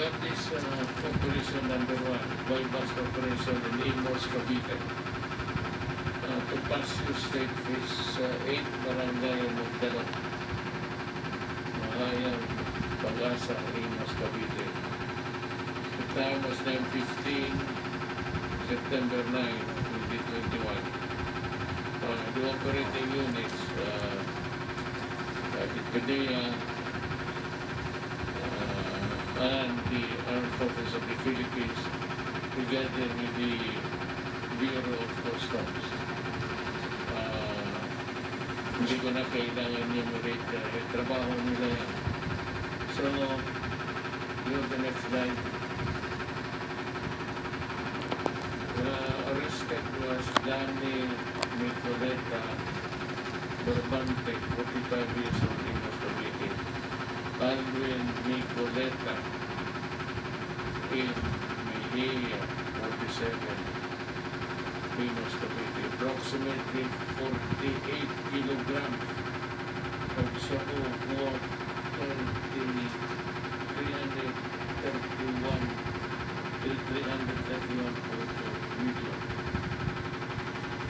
Well, this operation number 1, bypass operation in Imos, Cavite. To pass your state is 8 barangay Magdalo. Mahayang, Pag-asa, Imos, Cavite. The time was 9:15, September 9, 2021. The operating units, PDEA, and the Armed Forces of the Philippines, together with the Bureau of Customs. Hindi ko na kailangan enumerate trabaho nila yan. So, you're the next slide. Arrested was Danny Nicoleta Berbante, 45 years old, in Cavite. Alvin Nicoleta in Mejia, 47, Pinos, Cavite. Approximately 48 kilograms of shabu worth 331.2 million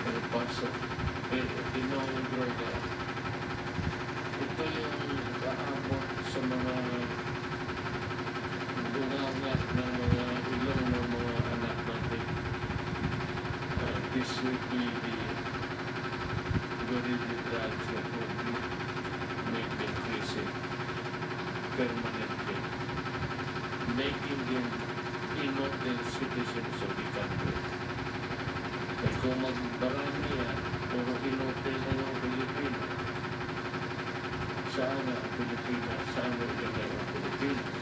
per paso. Tinawang droga. Ito yung aabot sa mga bungangat ng mga ilong ng mga anak natin. This will be the very drugs that would make them crazy permanently, making them immortal citizens of the country. Kaya kung magbarami yan, puro immortal na yung Pilipino, saan ang Pilipinas? Saan ang ilagay ang Pilipinas?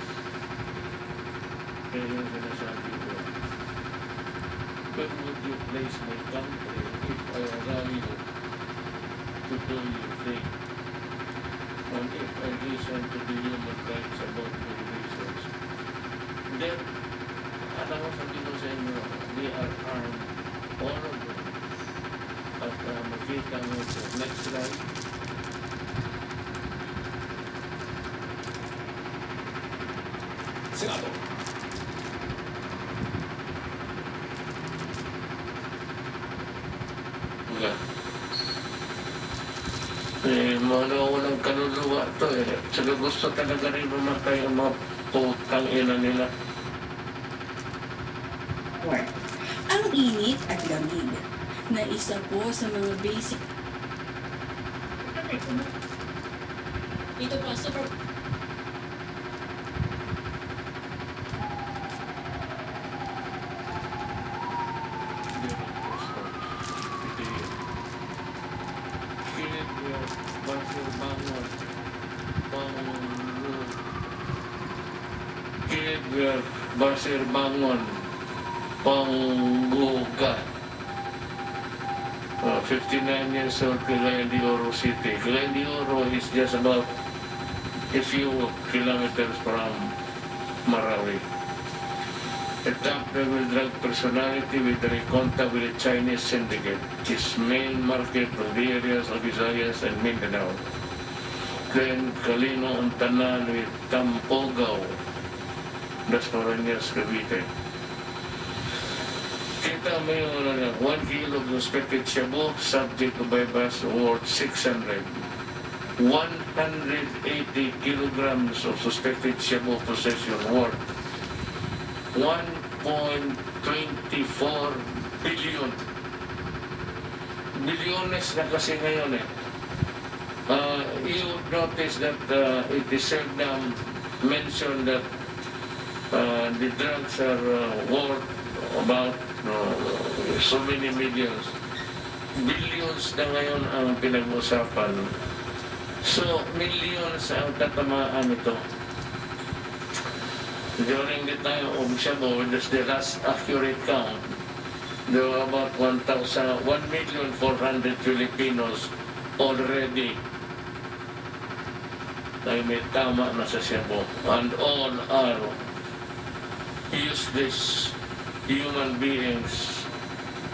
Kaya yung sinasabi ko, where would you place my country if I allow you to do your thing? And if I listen to the human rights about the reasons, then, alam mo, sabi ko sa inyo, they are armed, all of them. At makita mo ito. Next slide. Senado. Walang kaluluwa ito Saka gusto talaga rin mamatay ang mga putang ina nila. Ang init at lamig na isa po sa mga basic. Ito po, super. Basir Bangon, Panggugat, 59 years old, Cagayan de Oro City. Cagayan de Oro is just about a few kilometers from Marawi. A top-level drug personality with direct contact with the Chinese syndicate. His main market was the areas of Visayas and Mindanao. Then Calino Antanan with Tampogaw, Las Marinas, Cavite. Kita mo yung 1 kilo of suspected shabu subject to bypass worth 600. 180 kilograms of suspected shabu possession worth 1.24 billion. Bilyones na kasi ngayon you would notice that it is seldom mentioned that the drugs are worth about so many millions. Billions na ngayon ang pinag-usapan. So, millions ang tatamaan ito. During the time of Shabu, that's the last accurate count, there were about 1,400,000 Filipinos already ay may tama na sa Shabu. And all are useless human beings.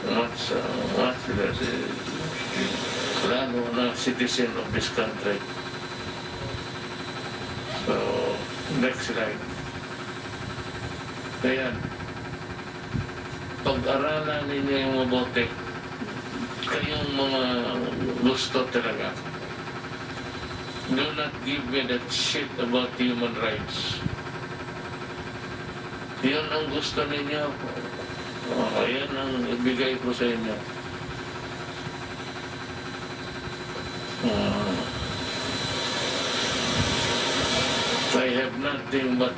What's that? Lalo na citizen of this country. So, next slide. Kaya, pag-aralan ninyo yung mabuti. Kayong mga gusto talaga. Do not give me that shit about human rights. Yun ang gusto ninyo. Yan ang ibigay ko sa inyo. I have nothing but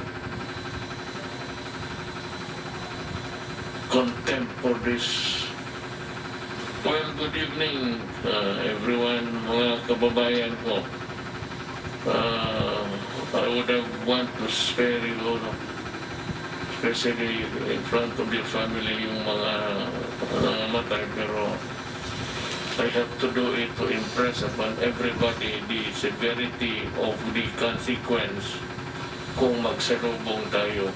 contempt for this. Well, good evening, everyone, mga kababayan ko. I would have want to spare you, especially in front of your family, yung mga nangamatay, pero I have to do it to impress upon everybody the severity of the consequence kung magsalubong tayo.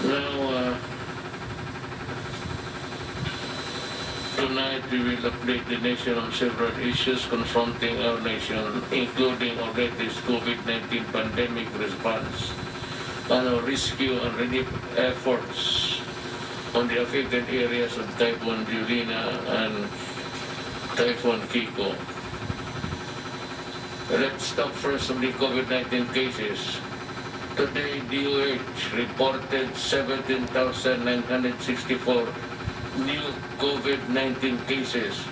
Now, tonight we will update the nation on several issues confronting our nation, including our latest COVID-19 pandemic response and our rescue and relief efforts on the affected areas of Typhoon Julina and Typhoon Kiko. Let's talk first on the COVID-19 cases. Today, DOH reported 17,964 new COVID-19 cases,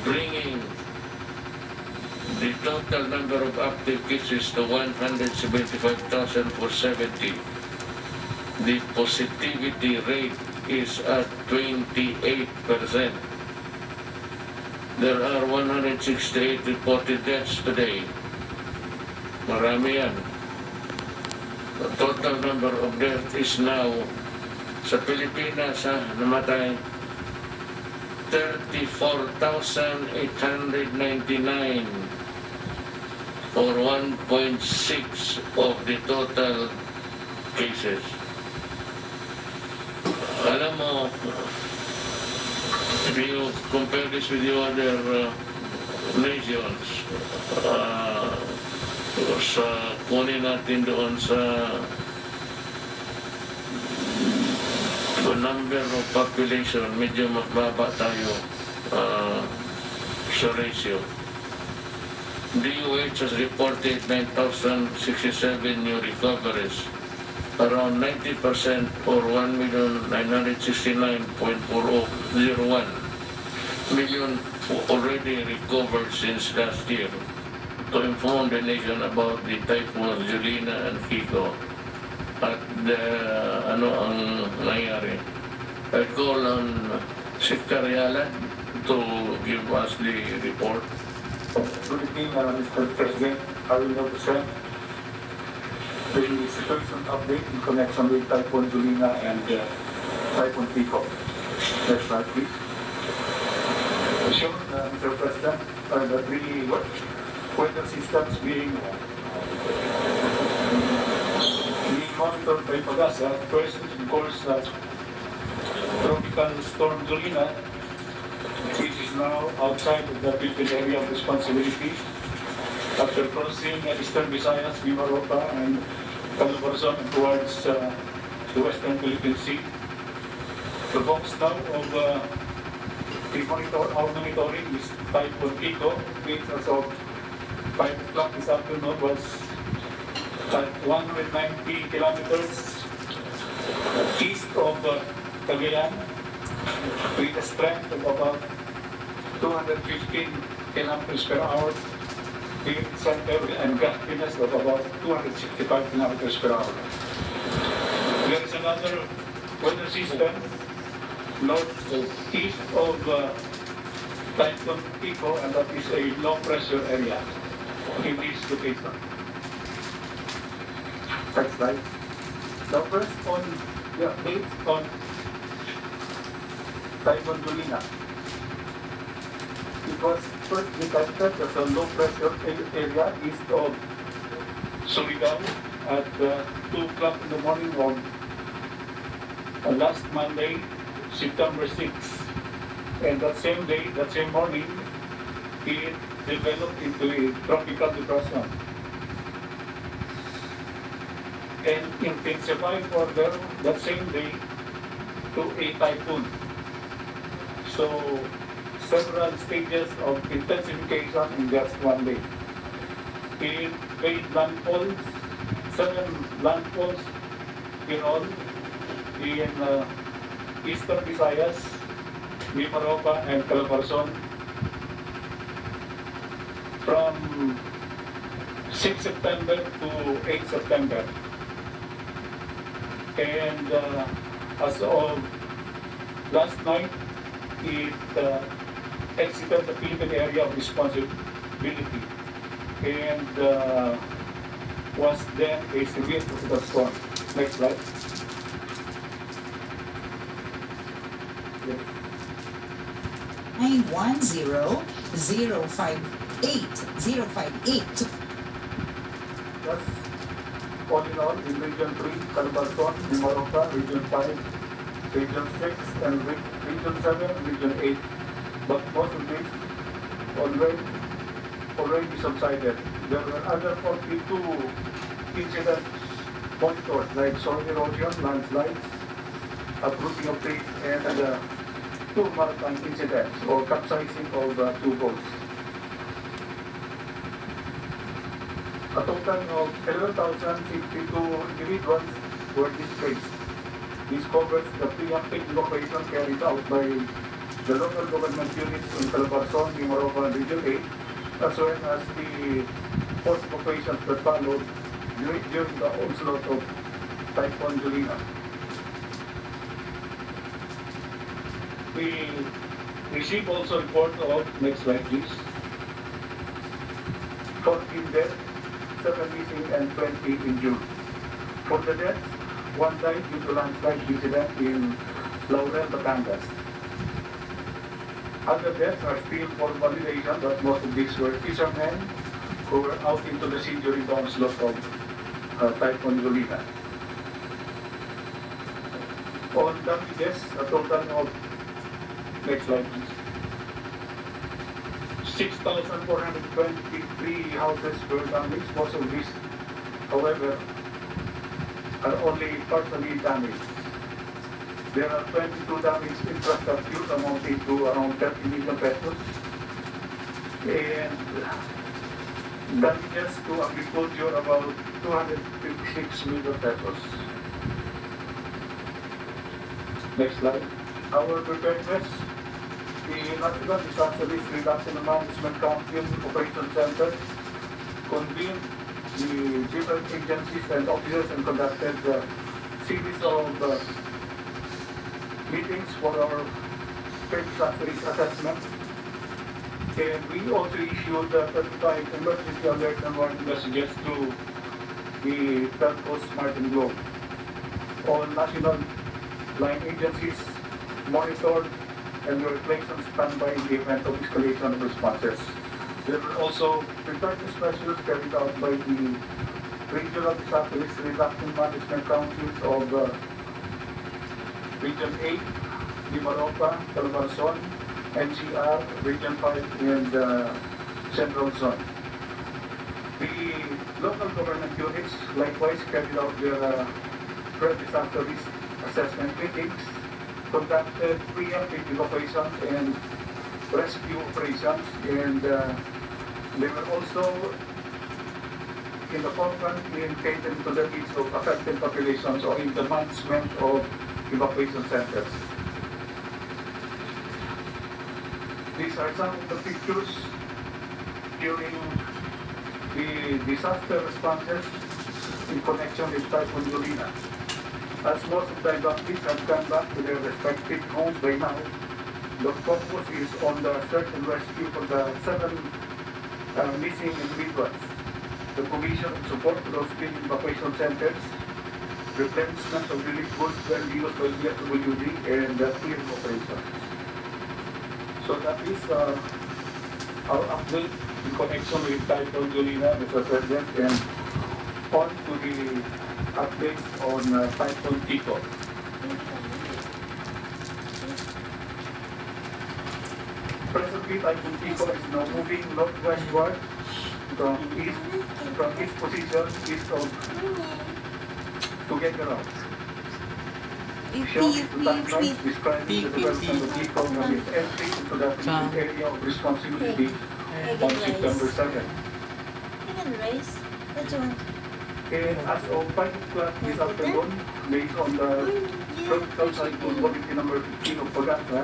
bringing the total number of active cases to 175,470. The positivity rate is at 28%. There are 168 reported deaths today. Marami yan. The total number of deaths is now sa Pilipinas namatay 34,899 or 1.6 of the total cases. Alam mo, if you compare this with the other nations, sa kunin natin doon sa number of population, medyo mababa tayo sa ratio. DOH has reported 9,067 new recoveries, around 90% or 1,969,401 million already recovered since last year. To inform the nation about the typhoons Julina and Kiko at ano ang nangyari. I call on Secretary Alan to give us the report. Good evening, Mr. President. I will now present the situation update in connection with Typhoon Julina and Typhoon Kiko. Next slide, please. Sure, Mr. President, the three weather systems being monitored by Pagasa. First, of course, Tropical Storm Julina, which is now outside of the Philippine area of responsibility after crossing Eastern Visayas, Mimaropa, and Calabarzon towards the Western Philippine Sea. The focus now of our monitoring is Typhoon Kiko, which as of 5 o'clock this afternoon was at 190 kilometers east of Cagayan, with a strength of about 215 kilometers per hour, with center and gustiness of about 265 kilometers per hour. There is another weather system northeast of Typhoon Kiko, and that is a low pressure area in this location. Next slide. Now first on the updates on Typhoon Julina. It was first detected as a low pressure area east of Surigao at 2 o'clock in the morning of last Monday, September 6th. And that same day, that same morning, it developed into a tropical depression. and intensified further that same day to a typhoon. So, several stages of intensification in just one day. It made landfalls, 7 landfalls in all in Eastern Visayas, Mimaropa, and Calabarzon from 6 September to 8 September. And as of last night, it exited the Philippine area of responsibility and was then a severe tropical storm. Next slide. 910-058-058. That's all in all in Region 3, Calabarzon, Mimaropa, Region 5, Region 6, and Region 7, Region 8. But most of this already subsided. There were other 42 incidents monitored, like soil erosion, landslides, uprooting of trees, and 2 maritime incidents or capsizing of 2 boats. A total of 11,062 individuals were displaced. This covers the preemptive evacuation carried out by the local government units in Calabarzon, Mimaropa, and Region 8, as well as the forced evacuations that followed during the onslaught of Typhoon Julina. We received also report of, next slide please, 14 deaths, 7 missing, and 20 injured. For the deaths, 1 died due to landslide incident in Laurel, Batangas. Other deaths are still for validation, but most of these were fishermen who were out into the sea during the onslaught of Typhoon Julina. On damages, a total of, next slide please, 6,423 houses were damaged. Most of these, however, are only partially damaged. There are 22 damaged infrastructure amounting to around 30 million pesos, and damages to agriculture about 256 million pesos. Next slide. Our preparedness. The National Disaster Risk Reduction and Management Council Operation Center convened the different agencies and officers and conducted a series of meetings for our disaster risk assessment. And we also issued 35 emergency alert and warning messages to the telcos Smart and Globe. All national line agencies monitored and were placed on standby in the event of escalation of responses. There were also preparedness measures carried out by the Regional Disaster Risk Reduction Management Councils of Region 8, Mimaropa, Calabarzon, NCR, Region 5, and Central Zone. The local government units likewise carried out their pre-disaster risk assessment meetings, conducted preemptive evacuations and rescue operations, and they were also in the forefront in catering to the needs of affected populations or in the management of evacuation centers. These are some of the pictures during the disaster responses in connection with Typhoon Julina. As most of the evacuees have come back to their respective homes by now, the focus is on the search and rescue for the 7 missing individuals, the provision of support to those still in evacuation centers, replenishment of relief goods well used by the FWD, and clearing operations. So that is our update in connection with Typhoon Julina, Mr. President, and on to the updates on Typhoon Tito. Presently, Typhoon Tito is now moving northwestward from its position east of together out. If Shown the timelines describing the development of vehicle from its entry into the Philippine area of responsibility on September 7. Chicken rice. What you want? And as of 5 o'clock this afternoon, based on the tropical cyclone bulletin number 15 of Pagasa,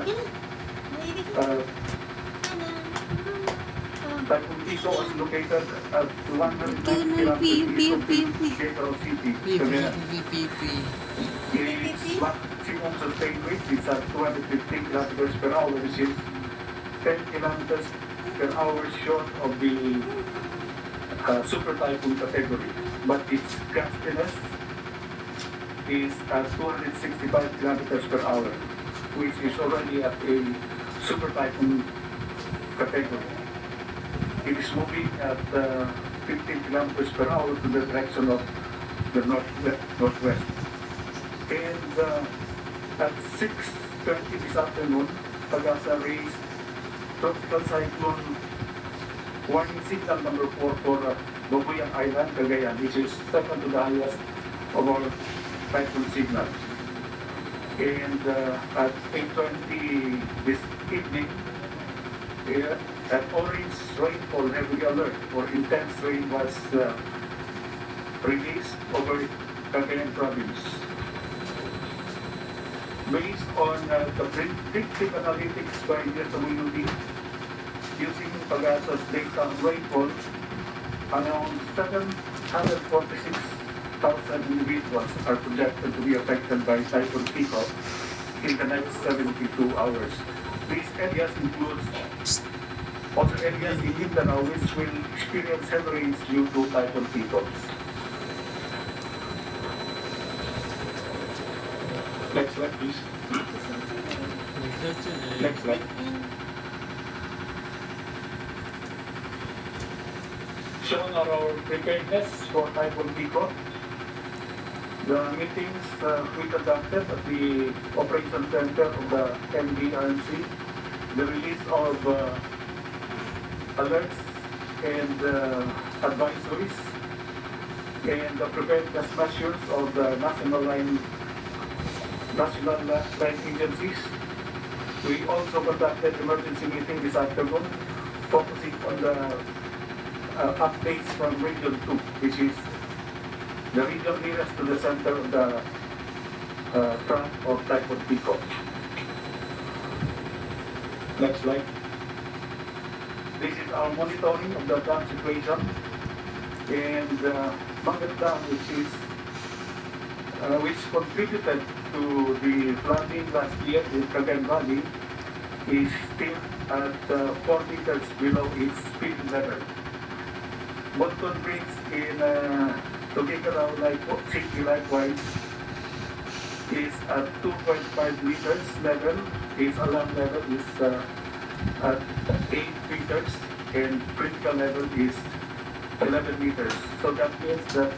Typhoon Ito was located at 190 kilometers east of the capital city, Cagayan. Its maximum sustained wind is at 215 kilometers per hour, which is 10 kilometers per hour short of the super typhoon category. But its gustiness is at 265 kilometers per hour, which is already at a super typhoon category. It is moving at 15 kilometers per hour to the direction of the northwest. And at 6:20 this afternoon, Pagasa raised tropical cyclone warning signal number 4 for Babuyan Island, Cagayan, which is second to the highest of our typhoon signals. And at 8:20 this evening, an orange rainfall heavy alert for intense rain was released over Cagayan province. Based on the predictive analytics by DSWD, using Pagasa's data on rainfall, around 746,000 individuals are projected to be affected by Typhoon Pico in the next 72 hours. These areas include also areas in Mindanao which will experience heavy rains due to Typhoon Pico. Next slide, please. Next slide. Shown are our preparedness for Typhoon Pico. The meetings we conducted at the Operation Center of the MDRMC, the release of alerts and advisories, and the preparedness measures of the national line agencies. We also conducted emergency meeting this afternoon, focusing on the updates from Region 2, which is the region nearest to the center of the front of Typhoon Pico. Next slide. This is our monitoring of the dam situation, and Mangat Dam, which contributed to the flooding last year in Cagayan Valley, is still at 4 meters below its speed level. Bonton Bridge in Tuguegarao City likewise is at 2.5 meters level. Its alarm level is at 8 meters and critical level is 11 meters. So that means that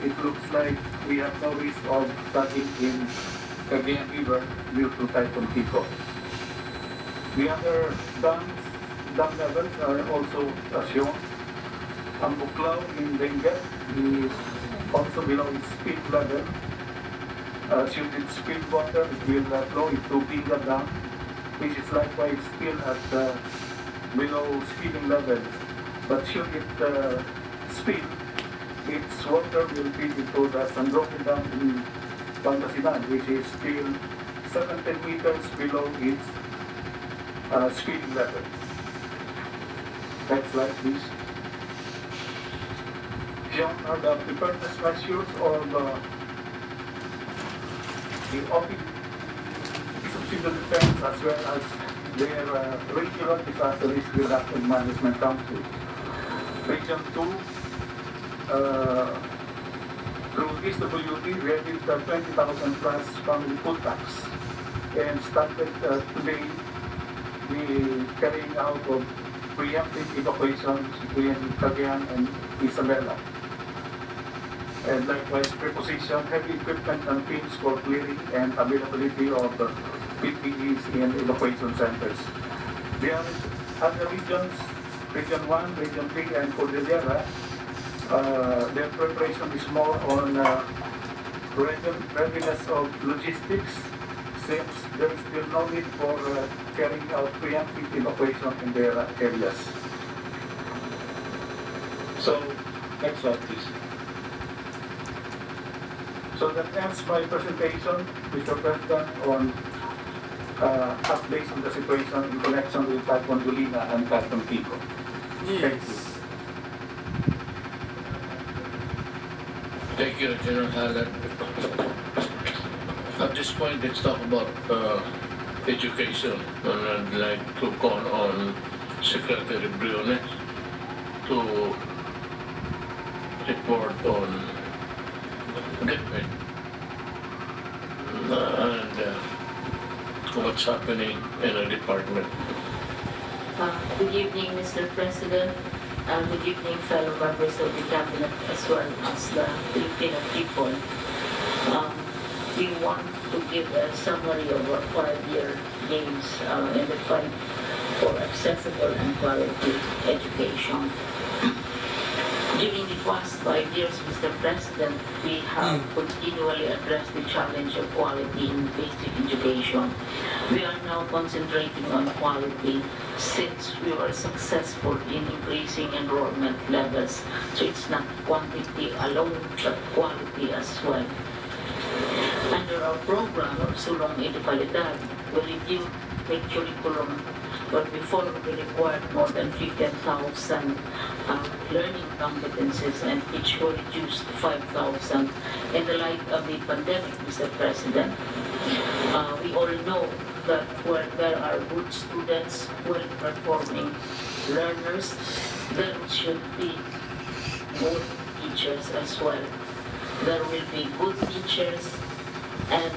it looks like we have no risk of flooding in Cagayan River due to Typhoon Pico. The other dam levels are also shown. Ambuklaw in Benguet is also below its speed level. Should it spill water, it will flow into Binga Dam, which is likewise still at below speeding level. But should it spill, its water will feed into the San Roque Dam in Pangasinan, which is still 17 meters below its speeding level. Next slide, please. Shown are the preparedness measures of the Office of Civil Defense as well as their regional disaster risk reduction management council. Region 2, through DSWD, raised 20,000 plus family food tax and started today the carrying out of preemptive evacuations in Cagayan and Isabela. And likewise, preposition heavy equipment and teams for clearing and availability of PPEs in evacuation centers. The other regions, Region 1, Region 3, and Cordillera, their preparation is more on readiness of logistics, since there is still no need for carrying out preemptive evacuation in their areas. So, next slide please. So that ends my presentation, Mr. President, on updates on the situation in connection with Typhoon Dulina and Typhoon Pico. Thank you. Thank you, General Hallet. At this point, let's talk about education. And I'd like to call on Secretary Briones to report on DepEd and what's happening in the department. Good evening, Mr. President. Good evening, fellow members of the Cabinet, as well as the Filipino people. We want to give a summary of our 5-year gains in the fight for accessible and quality education. During the past 5 years, Mr. President, we have continually addressed the challenge of quality in basic education. We are now concentrating on quality since we were successful in increasing enrollment levels. So it's not quantity alone, but quality as well. Under our program of Sulong Educalidad, we reviewed the curriculum, but before we required more than 15,000 learning competencies, and each were reduced to 5,000. In the light of the pandemic, Mr. President, we all know that where there are good students, well-performing learners, there should be good teachers as well. There will be good teachers and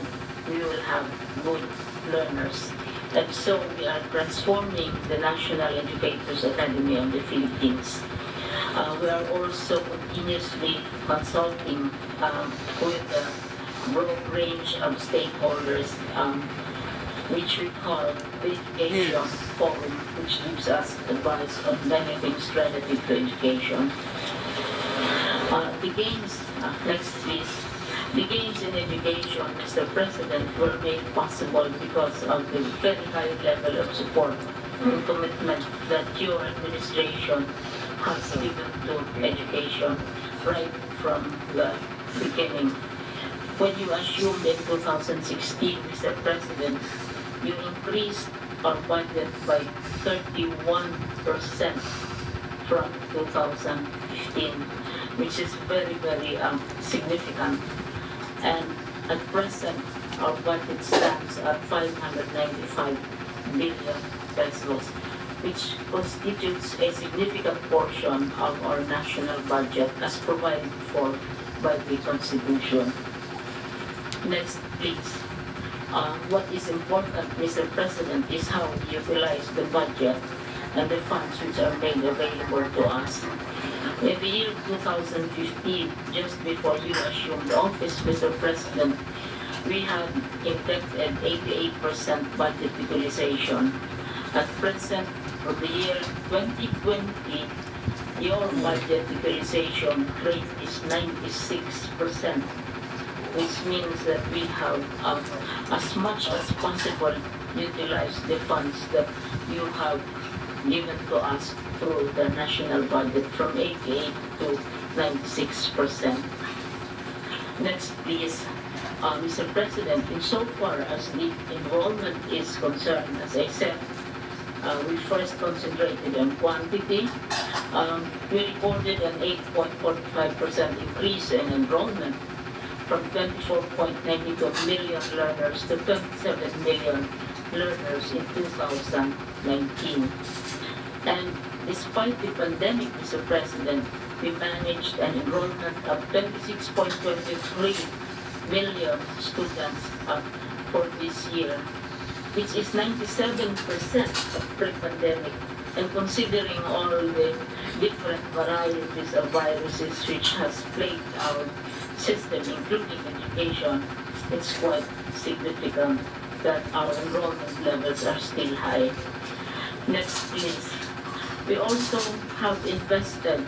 we will have good learners. And so we are transforming the National Educators Academy of the Philippines. We are also continuously consulting with a broad range of stakeholders, which we call the Education Forum, which gives us advice on many things relative to education. The gains, next please. The gains in education, Mr. President, were made possible because of the very high level of support and commitment that your administration has given to education right from the beginning. When you assumed in 2016, Mr. President, you increased our budget by 31% from 2015, which is very, very significant. And at present, our budget stands at 595 billion pesos, which constitutes a significant portion of our national budget as provided for by the Constitution. Next, please. What is important, Mr. President, is how we utilize the budget and the funds which are made available to us. In the year 2015, just before you assumed office, Mr. President, we had implemented 88% budget utilization. At present, for the year 2020, your budget utilization rate is 96%, which means that we have as much as possible utilized the funds that you have given to us through the national budget from 88 to 96%. Next, please. Mr. President, insofar as the enrollment is concerned, as I said, we first concentrated on quantity. We recorded an 8.45% increase in enrollment from 24.92 million learners to 27 million learners in 2019. And despite the pandemic, Mr. President, we managed an enrollment of 26.23 million students for this year, which is 97% of pre-pandemic. And considering all the different varieties of viruses which has plagued our system, including education, it's quite significant that our enrollment levels are still high. Next, please. We also have invested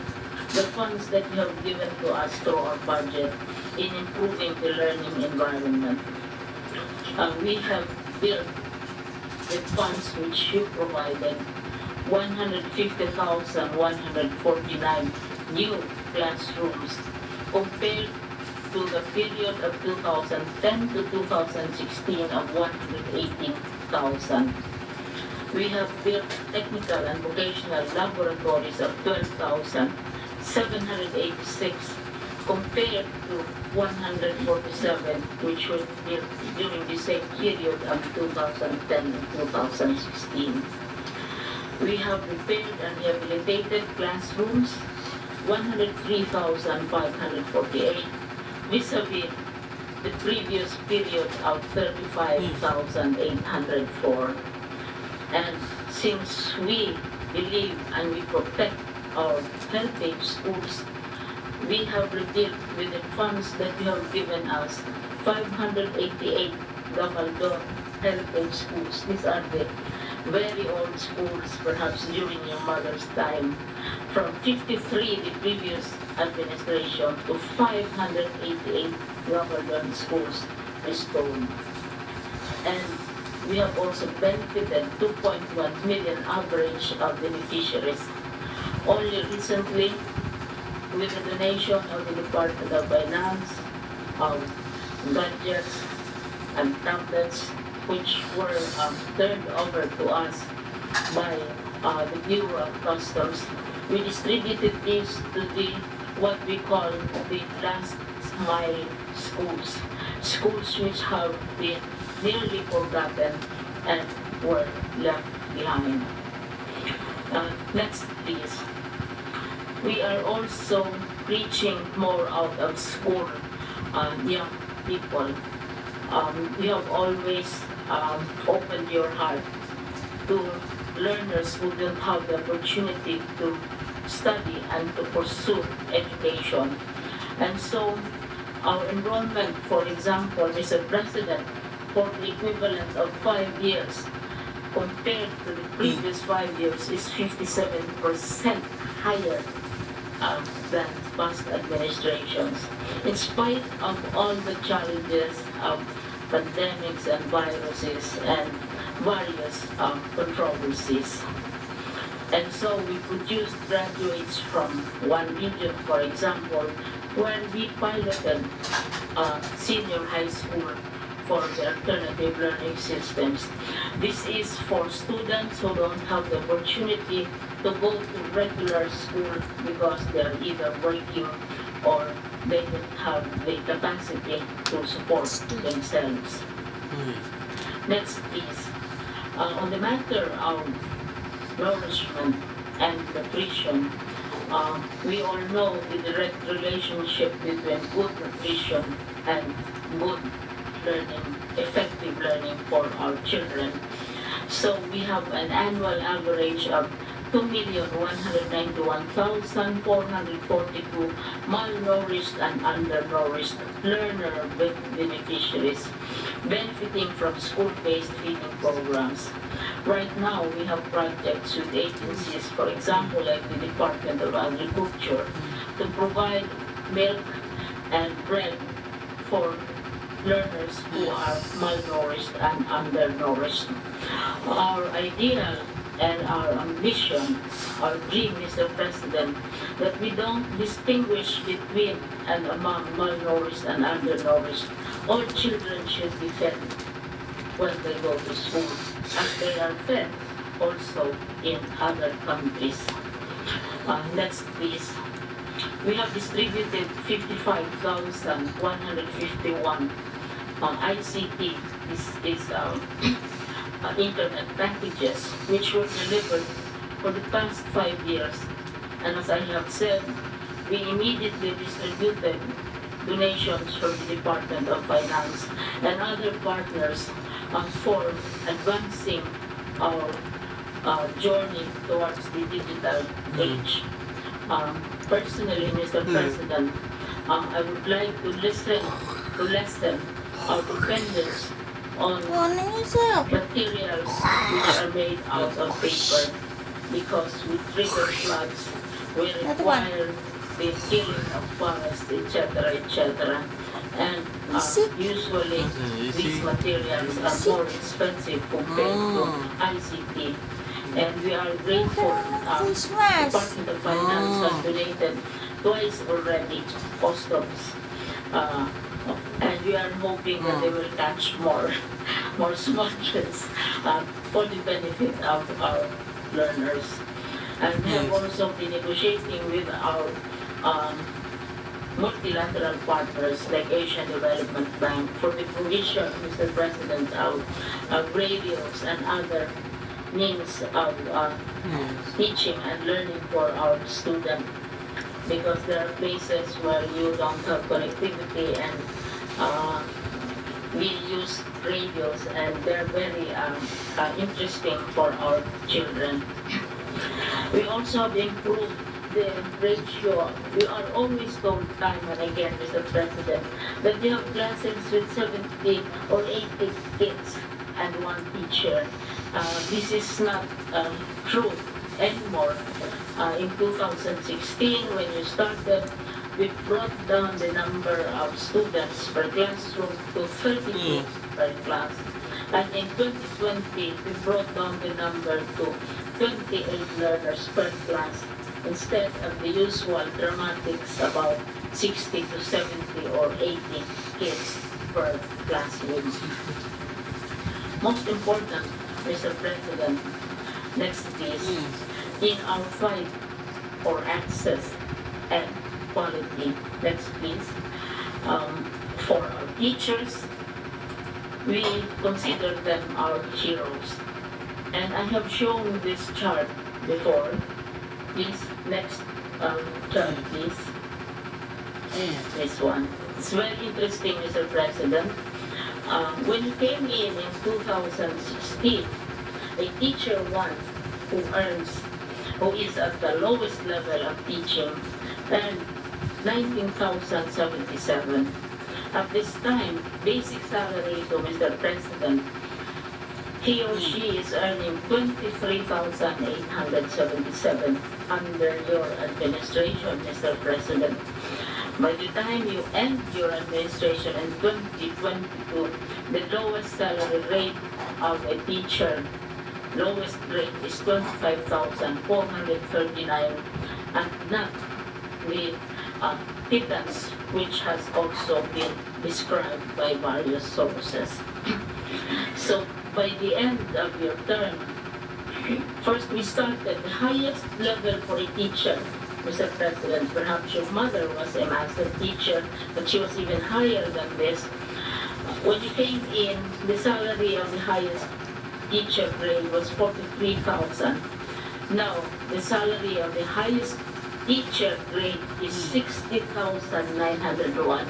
the funds that you have given to us through our budget in improving the learning environment. We have built the funds which you provided 150,149 new classrooms compared to the period of 2010 to 2016 of 118,000. We have built technical and vocational laboratories of 12,786 compared to 147 which were built during the same period of 2010 and 2016. We have repaired and rehabilitated classrooms, 103,548 vis-a-vis the previous period of 35,804. And since we believe and we protect our heritage schools, we have rebuilt with the funds that you have given us 588 Gabaldon heritage schools. These are the very old schools, perhaps during your mother's time. From 53, the previous administration, to 588 Gabaldon schools restored. And we have also benefited 2.1 million average of beneficiaries. Only recently, with the donation of the Department of Finance, of gadgets and tablets, which were turned over to us by the Bureau of Customs, we distributed these to the what we call the last mile schools, schools which have been nearly forgotten and were left behind. Next, please. We are also reaching more out of school young people. You have always opened your heart to learners who don't have the opportunity to study and to pursue education. And so our enrollment, for example, Mr. President, for the equivalent of 5 years compared to the previous 5 years is 57% higher than past administrations. In spite of all the challenges of pandemics and viruses and various controversies. And so we produced graduates from one region, for example, where we piloted senior high school for the alternative learning systems. This is for students who don't have the opportunity to go to regular school because they're either working or they don't have the capacity to support themselves. Next is, on the matter of nourishment and nutrition, we all know the direct relationship between good nutrition and good learning, effective learning for our children. So we have an annual average of 2,191,442 malnourished and undernourished learner beneficiaries benefiting from school-based feeding programs. Right now, we have projects with agencies, for example, like the Department of Agriculture, to provide milk and bread for learners who are malnourished and undernourished. Our ideal and our ambition, our dream, Mr. President, that we don't distinguish between and among malnourished and undernourished. All children should be fed when they go to school, as they are fed also in other countries. Next, please. We have distributed 55,151 ICT internet packages which were delivered for the past 5 years. And as I have said, we immediately distributed donations from the Department of Finance and other partners for advancing our journey towards the digital age. Personally, Mr. President, I would like to lessen our dependence on materials which are made out of paper, because with trigger floods we require the killing of forests, etc., etc. And usually these materials are more expensive compared to ICT. And we are grateful Fish mash. Department of Finance has donated twice already customs. And we are hoping that they will catch more, more smugglers for the benefit of our learners. And we have also been negotiating with our multilateral partners like Asian Development Bank for the provision, Mr. President, of radios and other means of teaching and learning for our students, because there are places where you don't have connectivity, and we use radios and they're very interesting for our children. We also have improved the ratio. We are always told time and again, Mr. President, that you have classes with 70 or 80 kids and one teacher. This is not true anymore. In 2016, when you started, we brought down the number of students per classroom to 32 per class. And in 2020, we brought down the number to 28 learners per class, instead of the usual dramatics about 60 to 70 or 80 kids per classroom. Most important, Mr. President, next please, in our fight for access and quality, next please, for our teachers, we consider them our heroes. And I have shown this chart before. Please, next chart, please. This one. It's very interesting, Mr. President. When you came in 2016, a teacher one who is at the lowest level of teaching, earned 19,077. At this time, basic salary to Mr. President, he or she is earning 23,877 under your administration, Mr. President. By the time you end your administration in 2022, the lowest salary rate of a teacher, lowest rate is 25,439, and not the pittance which has also been described by various sources. So by the end of your term, first we started the highest level for a teacher, Mr. President. Perhaps your mother was a master teacher, but she was even higher than this. When you came in, the salary of the highest teacher grade was 43,000. Now, the salary of the highest teacher grade is 60,901.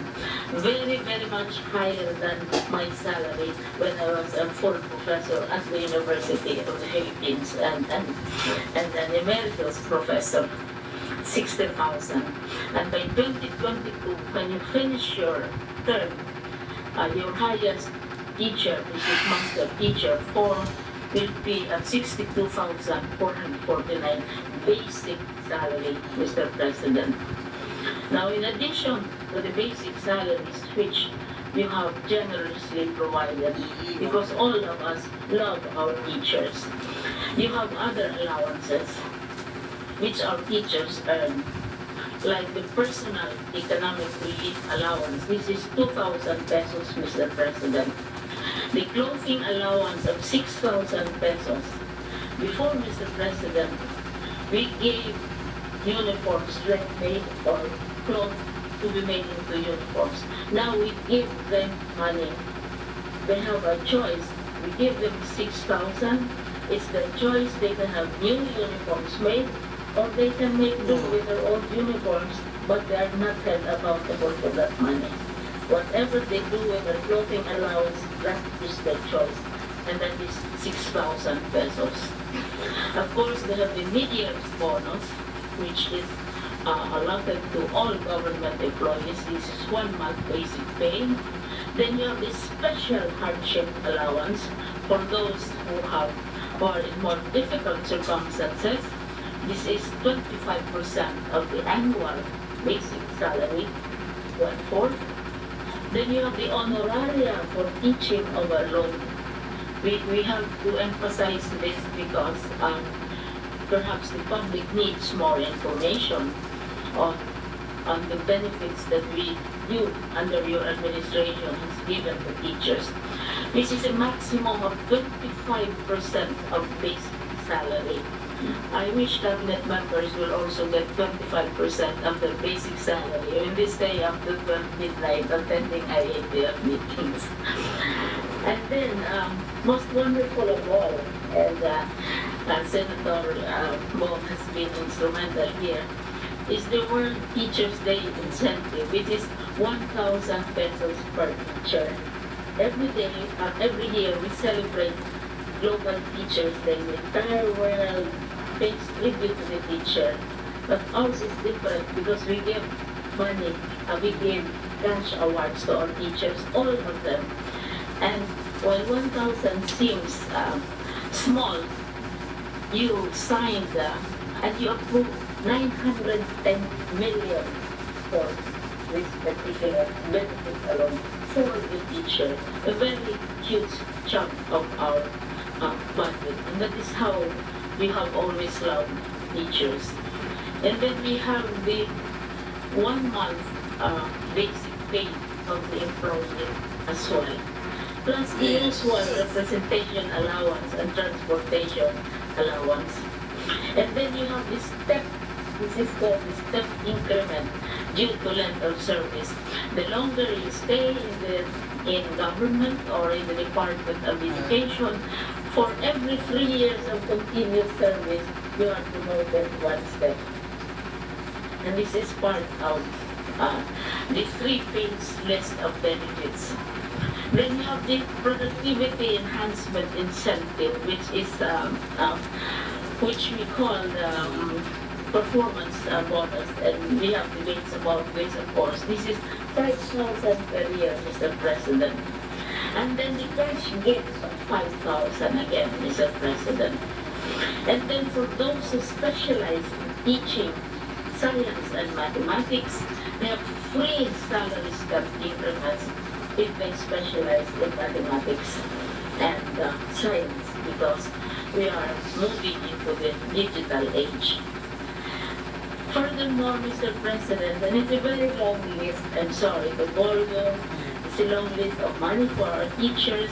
Very, very much higher than my salary when I was a full professor at the University of the Philippines and an emeritus professor. 60,000. And by 2022, when you finish your term, your highest teacher, which is master teacher 4, will be at 62,449 basic salary, Mr. President. Now, in addition to the basic salaries which you have generously provided, because all of us love our teachers, you have other allowances which our teachers earn, like the personal economic relief allowance. This is 2,000 pesos, Mr. President. The clothing allowance of 6,000 pesos. Before, Mr. President, we gave uniforms ready-made or clothes to be made into uniforms. Now we give them money. They have a choice. We give them 6,000. It's their choice. They can have new uniforms made, or they can make do with their old uniforms, but they are not held accountable for that money. Whatever they do with their clothing allowance, that is their choice, and that is 6,000 pesos. Of course, they have the mid-year bonus, which is allotted to all government employees. This is 1 month basic pay. Then you have the special hardship allowance for those who are in more difficult circumstances. This is 25% of the annual basic salary, 1/4. Then you have the honoraria for teaching overload. We have to emphasize this because perhaps the public needs more information on, on the benefits that you, under your administration, has given the teachers. This is a maximum of 25% of basic salary. I wish cabinet members will also get 25% of their basic salary in this day after 12 midnight attending IATF meetings. And then, most wonderful of all, and Senator Bong has been instrumental here, is the World Teachers Day incentive, which is 1,000 pesos per teacher. Every year we celebrate Global Teachers Day. The entire world pays tribute to the teacher, but ours is different because we give money, we give cash awards to our teachers, all of them. And while 1,000 seems small, you signed and you approved 910 million for this particular benefit alone for the teacher, a very huge chunk of our budget. And that is how we have always loved teachers. And then we have the 1 month basic pay of the employee as well, plus the usual representation allowance and transportation allowance. And then you have this is called the step increment due to length of service. The longer you stay in government or in the Department of Education, for every 3 years of continuous service, you are promoted 1 step. And this is part of the 3-page list of benefits. Then you have the productivity enhancement incentive, which is which we call performance bonus, and we have debates about this, of course. This is 5,000 per year, Mr. President. And then the cash gift of 5,000 again, Mr. President. And then for those who specialize in teaching science and mathematics, they have free salary step increments if they specialize in mathematics and science, because we are moving into the digital age. Furthermore, Mr. President, and it's a very long list, I'm sorry to bore you, it's a long list of money for our teachers.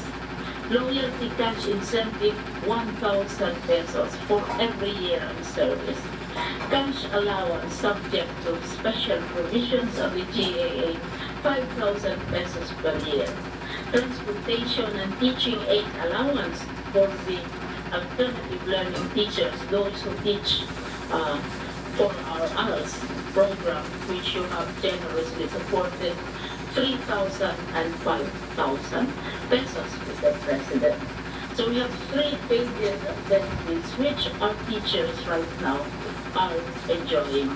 Loyalty cash incentive, 1,000 pesos for every year of service. Cash allowance subject to special provisions of the GAA, 5,000 pesos per year. Transportation and teaching aid allowance for the alternative learning teachers, those who teach for our ALS program, which you have generously supported, 3,000 and 5,000 pesos, Mr. President. So we have 3 pages of benefits which our teachers right now are enjoying.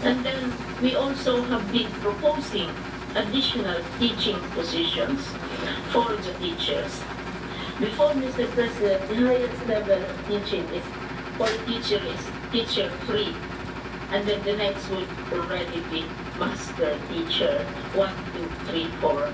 And then we also have been proposing additional teaching positions for the teachers. Before, Mr. President, the highest level of teaching is for a teacher is teacher 3, and then the next would already be master teacher 1, 2, 3, 4.